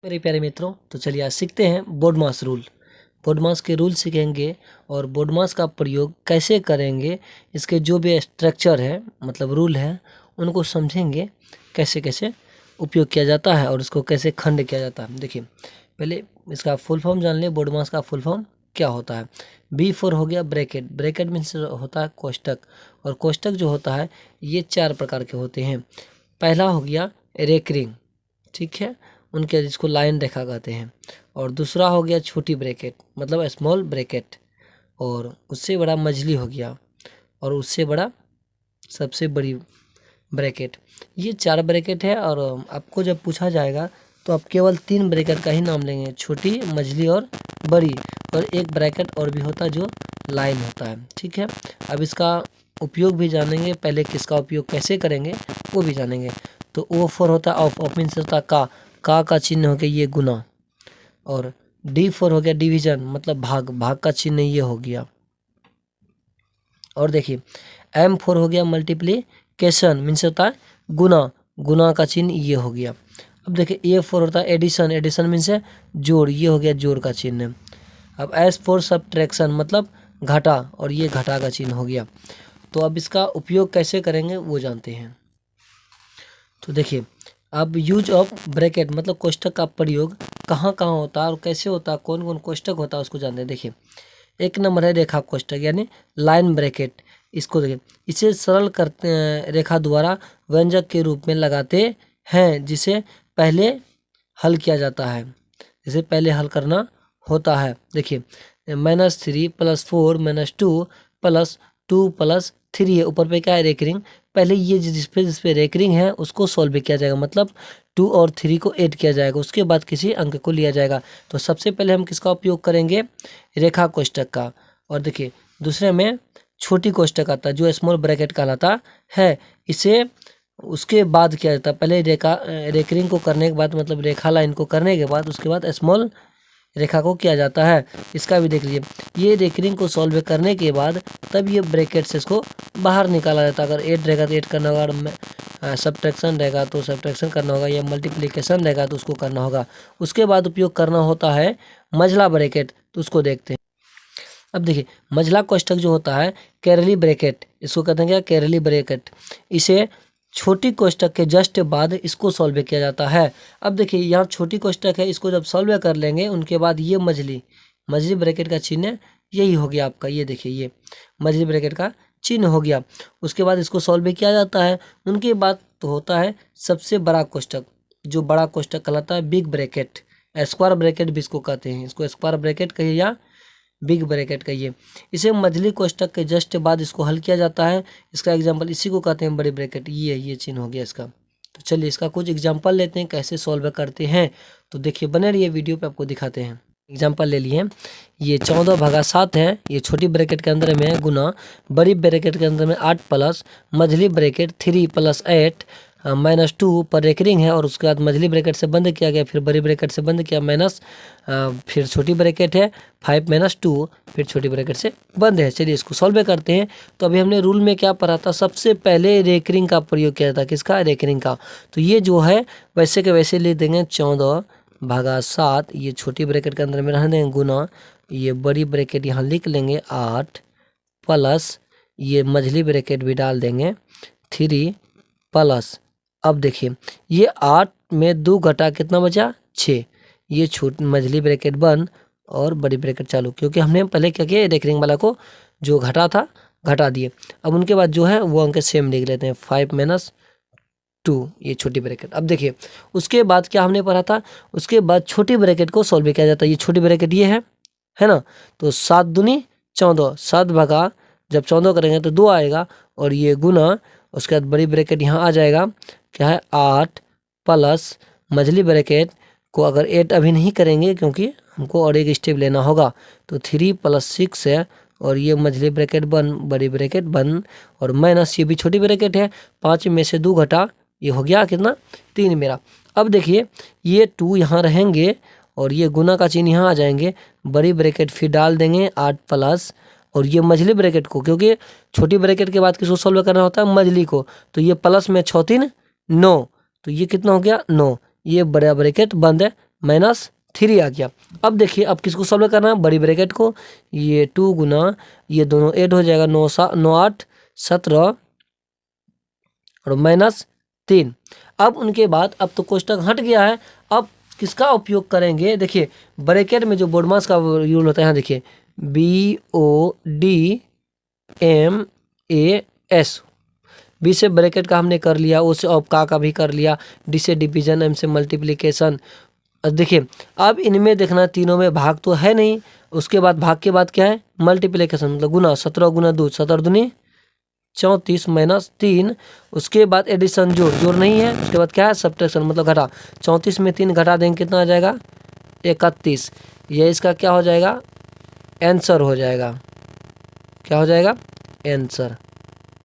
मेरे प्यारे मित्रों, तो चलिए आज सीखते हैं बोडमास रूल। बोडमास के रूल सीखेंगे और बोडमास का प्रयोग कैसे करेंगे, इसके जो भी स्ट्रक्चर है मतलब रूल है उनको समझेंगे, कैसे कैसे उपयोग किया जाता है और इसको कैसे खंड किया जाता है। देखिए पहले इसका फुल फॉर्म जान लें। बोडमास का फुल फॉर्म क्या होता है। B4 हो गया ब्रैकेट। ब्रैकेट मीन्स होता है कोष्टक, और कोष्टक जो होता है ये 4 प्रकार के होते हैं। पहला हो गया रेकरिंग, ठीक है, उनके जिसको लाइन रेखा कहते हैं। और दूसरा हो गया छोटी ब्रैकेट मतलब स्मॉल ब्रैकेट, और उससे बड़ा मझली हो गया, और उससे बड़ा सबसे बड़ी ब्रैकेट। ये 4 ब्रैकेट है। और आपको जब पूछा जाएगा तो आप केवल 3 ब्रैकेट का ही नाम लेंगे, छोटी, मझली और बड़ी। और एक ब्रैकेट और भी होता है जो लाइन होता है, ठीक है। अब इसका उपयोग भी जानेंगे, पहले किसका उपयोग कैसे करेंगे वो भी जानेंगे। तो O4 होता है ऑफ मीन्स होता है का चिन्ह हो गया ये गुना। और D4 हो गया डिवीजन मतलब भाग का चिन्ह ये हो गया। और देखिए M4 हो गया मल्टीप्लिकेशन मीन्स होता है गुना का चिन्ह ये हो गया। अब देखिए A4 होता है एडिशन मीन्स है जोड़, ये हो गया जोड़ का चिन्ह। अब S4 सब्ट्रैक्शन मतलब घटा, और ये घटा का चिन्ह हो गया। तो अब इसका उपयोग कैसे करेंगे वो जानते हैं। तो देखिए अब यूज ऑफ ब्रैकेट मतलब कोष्टक का प्रयोग कहाँ कहाँ होता है और कैसे होता है, कौन कौन कोष्टक होता है उसको जानते हैं। देखिए एक नंबर है रेखा कोष्टक यानी लाइन ब्रैकेट। इसको देखिए, इसे सरल करते रेखा द्वारा व्यंजक के रूप में लगाते हैं, जिसे पहले हल किया जाता है, जिसे पहले हल करना होता है। देखिए -3 + 4 - 2 + 2 + 3 है। ऊपर पे क्या है रेकरिंग। पहले ये जिस पे रेकरिंग है उसको सॉल्व किया जाएगा, मतलब 2 और 3 को ऐड किया जाएगा, उसके बाद किसी अंक को लिया जाएगा। तो सबसे पहले हम किसका उपयोग करेंगे, रेखा कोष्टक का। और देखिए दूसरे में छोटी कोष्टक आता है जो स्मॉल ब्रैकेट कहलाता है। इसे उसके बाद किया जाता है, पहले रेकरिंग को करने के बाद मतलब रेखा लाइन को करने के बाद उसके बाद स्मॉल रेखा को किया जाता है। इसका भी देख लीजिए, ये रेकरिंग को सॉल्व करने के बाद तब ये ब्रैकेट से इसको बाहर निकाला जाता है। अगर 8 रहेगा तो 8 करना होगा, और सब्ट्रैक्शन रहेगा तो सब्ट्रैक्शन करना होगा, या मल्टीप्लिकेशन रहेगा तो उसको करना होगा। उसके बाद उपयोग करना होता है मझला ब्रैकेट, तो उसको देखते हैं। अब देखिए मझला कोष्टक जो होता है कैरली ब्रैकेट, इसको कहते हैं क्या, कैरली ब्रैकेट। इसे छोटी कोष्टक के जस्ट बाद इसको सॉल्व किया जाता है। अब देखिए यहाँ छोटी कोष्टक है, इसको जब सॉल्व कर लेंगे उनके बाद ये मझली ब्रैकेट का चिन्ह यही हो गया आपका। ये देखिए ये मझली ब्रैकेट का चिन्ह हो गया। उसके बाद इसको सॉल्व किया जाता है। उनके बाद तो होता है सबसे बड़ा कोष्टक, जो बड़ा कोष्टक कहलाता है बिग ब्रैकेट। स्क्वायर ब्रैकेट भी इसको कहते हैं, इसको स्क्वायर ब्रैकेट कहिए या बिग ब्रैकेट कहिए। इसे मझली कोष्टक के जस्ट बाद इसको हल किया जाता है। इसका एग्जांपल इसी को कहते हैं बड़ी ब्रैकेट। ये चिन्ह हो गया इसका। तो चलिए इसका कुछ एग्जांपल लेते हैं कैसे सॉल्व करते हैं। तो देखिए बने रहिए वीडियो पे, आपको दिखाते हैं। एग्जांपल ले लिए, ये 14/7 है, ये छोटी ब्रैकेट के अंदर में है गुना, बड़ी ब्रैकेट के अंदर में 8 प्लस मझली ब्रैकेट 3 + 8 -2 पर रेकरिंग है। और उसके बाद मझली ब्रैकेट से बंद किया गया, फिर बड़ी ब्रैकेट से बंद किया, माइनस फिर छोटी ब्रैकेट है 5 - 2 फिर छोटी ब्रैकेट से बंद है। चलिए इसको सॉल्व करते हैं। तो अभी हमने रूल में क्या पढ़ा था, सबसे पहले रेकरिंग का प्रयोग किया था, किसका, रेकरिंग का। तो ये जो है वैसे के वैसे लिख देंगे 14/7, ये छोटी ब्रैकेट के अंदर में रहने देंगे गुना, ये बड़ी ब्रैकेट यहाँ लिख लेंगे 8 प्लस ये मझली ब्रैकेट भी डाल देंगे 3 प्लस। अब देखिए ये 8 में 2 घटा कितना बचा, 6। ये छोटी मझली ब्रैकेट बंद और बड़ी ब्रैकेट चालू, क्योंकि हमने पहले क्या किया रेकरिंग वाला को जो घटा था घटा दिए। अब उनके बाद जो है वो अंक सेम लिख लेते हैं 5 - 2 ये छोटी ब्रैकेट। अब देखिए उसके बाद क्या हमने पढ़ा था, उसके बाद छोटी ब्रैकेट को सॉल्व किया जाता है। ये छोटी ब्रैकेट ये है ना। तो 7 दूनी 14, 7 भागा जब 14 करेंगे तो 2 आएगा, और ये गुना उसके बाद बड़ी ब्रैकेट यहाँ आ जाएगा, क्या है 8 प्लस मझली ब्रैकेट को अगर 8 अभी नहीं करेंगे क्योंकि हमको और एक स्टेप लेना होगा, तो 3 + 6 है, और ये मझली ब्रैकेट बंद बड़ी ब्रैकेट बंद, और माइनस ये भी छोटी ब्रैकेट है, 5 में से 2 घटा, ये हो गया कितना 3 मेरा। अब देखिए ये 2 यहाँ रहेंगे और ये गुना का चिन्ह यहाँ आ जाएंगे, बड़ी ब्रैकेट फिर डाल देंगे 8 प्लस, और ये मझली ब्रैकेट को, क्योंकि छोटी ब्रैकेट के बाद किसको सॉल्व करना होता है, मझली को, तो ये प्लस में 6 3 9, तो ये कितना हो गया 9। ये बड़ा ब्रैकेट बंद है, -3 आ गया। अब देखिए अब किसको सॉल्व करना है, बड़ी ब्रैकेट को, ये 2 गुना ये दोनों ऐड हो जाएगा, 9 8 17 और -3। अब उनके बाद अब तो कोष्टक हट गया है, अब किसका उपयोग करेंगे, देखिए ब्रैकेट में जो बोडमास का यूज होता है, यहाँ देखिए BODMAS, बी से ब्रैकेट का हमने कर लिया, ओ से अब का भी कर लिया, डी से डिवीजन, एम से मल्टीप्लिकेशन। देखिए अब इनमें देखना तीनों में भाग तो है नहीं, उसके बाद भाग के बाद क्या है, मल्टीप्लिकेशन मतलब गुना, 17 गुना 2 17 दूनी 34 -3, उसके बाद एडिशन जोड़ नहीं है, उसके बाद क्या है, सब्ट्रैक्शन मतलब घटा, 34 में 3 घटा देंगे कितना आ जाएगा 31, ये इसका क्या हो जाएगा, आंसर हो जाएगा, क्या हो जाएगा, आंसर।